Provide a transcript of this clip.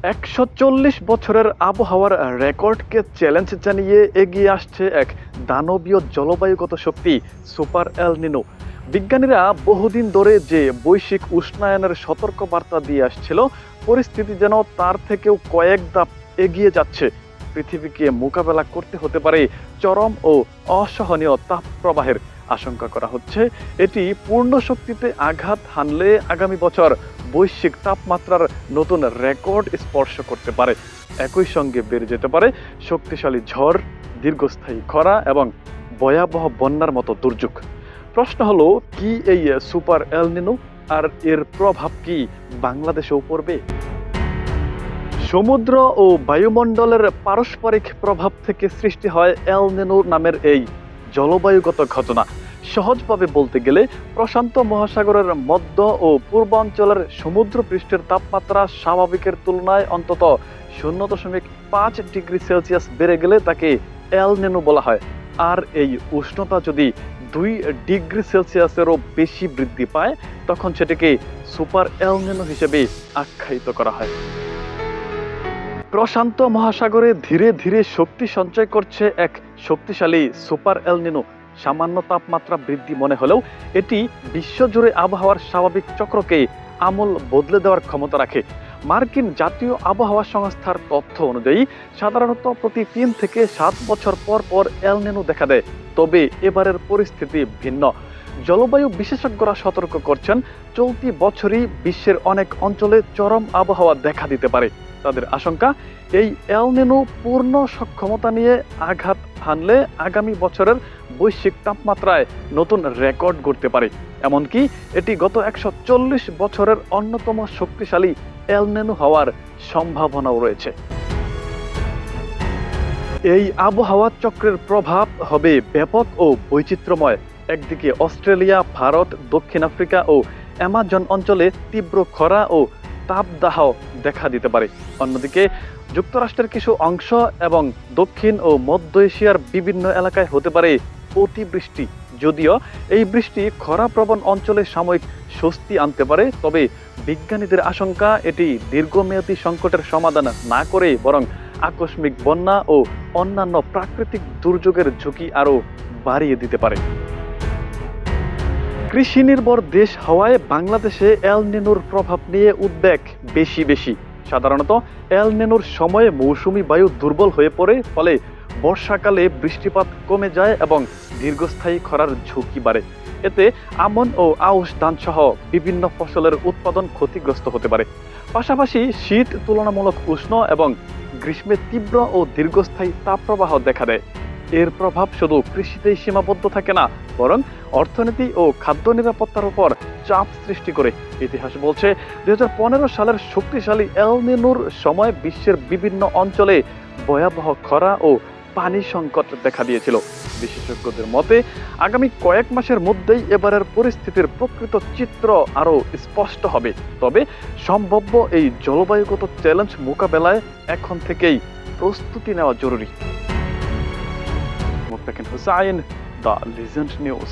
১৪০ বছরের আবহাওয়ার রেকর্ডকে চ্যালেঞ্জ জানিয়ে এগিয়ে আসছে এক দানবীয় জলবায়ুগত শক্তি সুপার এল নিনো। বিজ্ঞানীরা বহুদিন ধরে যে বৈশ্বিক উষ্ণায়নের সতর্ক বার্তা দিয়ে আসছিল, পরিস্থিতি যেন তার থেকেও কয়েক ধাপ এগিয়ে যাচ্ছে। পৃথিবীকে মোকাবেলা করতে হতে পারে চরম ও অসহনীয় তাপ প্রবাহের। আশঙ্কা করা হচ্ছে এটি পূর্ণ শক্তিতে আঘাত হানলে আগামী বছর বৈশ্বিক তাপমাত্রার নতুন রেকর্ড স্পর্শ করতে পারে। একই সঙ্গে বেড়ে যেতে পারে শক্তিশালী ঝড়, দীর্ঘস্থায়ী খরা এবং ভয়াবহ বন্যার মতো দুর্যোগ। প্রশ্ন হলো, কি এই সুপার এল নিনো, আর এর প্রভাব কি বাংলাদেশেও পড়বে? সমুদ্র ও বায়ুমণ্ডলের পারস্পরিক প্রভাব থেকে সৃষ্টি হয় এল নিনো নামের এই জলবায়ুগত ঘটনা। সহজভাবে বলতে গেলে প্রশান্ত মহাসাগরের মধ্য ও পূর্বাঞ্চলের সমুদ্র পৃষ্ঠের তাপমাত্রা স্বাভাবিকের তুলনায় অন্তত 0.5 ডিগ্রি সেলসিয়াস বেড়ে গেলে তাকে এল নিনো বলা হয়। আর এই উষ্ণতা যদি 2 ডিগ্রি সেলসিয়াসেরও বেশি বৃদ্ধি পায়, তখন সেটাকে সুপার এল নিনো হিসেবে আখ্যায়িত করা হয়। প্রশান্ত মহাসাগরে ধীরে ধীরে শক্তি সঞ্চয় করছে এক শক্তিশালী সুপার এল নিনো। সামান্য তাপমাত্রা বৃদ্ধি মনে হলেও এটি বিশ্বজুড়ে আবহাওয়ার স্বাভাবিক চক্রকে আমূল বদলে দেওয়ার ক্ষমতা রাখে। মার্কিন জাতীয় আবহাওয়া সংস্থার তথ্য অনুযায়ী সাধারণত প্রতি 3 থেকে 7 বছর পর পর এল নিনো দেখা দেয়। তবে এবারের পরিস্থিতি ভিন্ন। জলবায়ু বিশেষজ্ঞরা সতর্ক করছেন, চলতি বছরই বিশ্বের অনেক অঞ্চলে চরম আবহাওয়া দেখা দিতে পারে। তাদের আশঙ্কা, এই এল নিনো পূর্ণ সক্ষমতা নিয়ে আঘাত হানলে আগামী বছরের বৈশ্বিক তাপমাত্রায় নতুন রেকর্ড গড়তে পারে। এমনকি এটি গত 140 বছরের অন্যতম শক্তিশালী এল নিনো হওয়ার সম্ভাবনাও রয়েছে। এই আবহাওয়া চক্রের প্রভাব হবে ব্যাপক ও বৈচিত্র্যময়। একদিকে অস্ট্রেলিয়া, ভারত, দক্ষিণ আফ্রিকা ও অ্যামাজন অঞ্চলে তীব্র খরা ও তাপদাহ দেখা দিতে পারে। অন্যদিকে যুক্তরাষ্ট্রের কিছু অংশ এবং দক্ষিণ ও মধ্য এশিয়ার বিভিন্ন এলাকায় হতে পারে অতিবৃষ্টি। যদিও এই বৃষ্টি খরাপ্রবণ অঞ্চলে সাময়িক স্বস্তি আনতে পারে, তবে বিজ্ঞানীদের আশঙ্কা এটি দীর্ঘমেয়াদী সংকটের সমাধান না করে বরং আকস্মিক বন্যা ও অন্যান্য প্রাকৃতিক দুর্যোগের ঝুঁকি আরও বাড়িয়ে দিতে পারে। কৃষি নির্ভর দেশ হওয়ায় বাংলাদেশে এল নিনোর প্রভাব নিয়ে উদ্বেগ বেশি। সাধারণত এল নিনোর সময়ে মৌসুমী বায়ু দুর্বল হয়ে পড়ে, ফলে বর্ষাকালে বৃষ্টিপাত কমে যায় এবং দীর্ঘস্থায়ী খরার ঝুঁকি বাড়ে। এতে আমন ও আউশ ধান সহ বিভিন্ন ফসলের উৎপাদন ক্ষতিগ্রস্ত হতে পারে। পাশাপাশি শীত তুলনামূলক উষ্ণ এবং গ্রীষ্মে তীব্র ও দীর্ঘস্থায়ী তাপপ্রবাহ দেখা দেয়। এর প্রভাব শুধু কৃষিতেই সীমাবদ্ধ থাকে না, বরং অর্থনীতি ও খাদ্য নিরাপত্তার উপর চাপ সৃষ্টি করে। ইতিহাস বলছে 2015 সালের শক্তিশালী এল নিনোর সময় বিশ্বের বিভিন্ন অঞ্চলে ভয়াবহ খরা ও পানি সংকট দেখা দিয়েছিল। বিশেষজ্ঞদের মতে আগামী কয়েক মাসের মধ্যেই এবারের পরিস্থিতির প্রকৃত চিত্র আরও স্পষ্ট হবে। তবে সম্ভাব্য এই জলবায়ুগত চ্যালেঞ্জ মোকাবেলায় এখন থেকেই প্রস্তুতি নেওয়া জরুরি। মুত্তাকিন হুসাইন, দ্য লিজেন্ড নিউজ।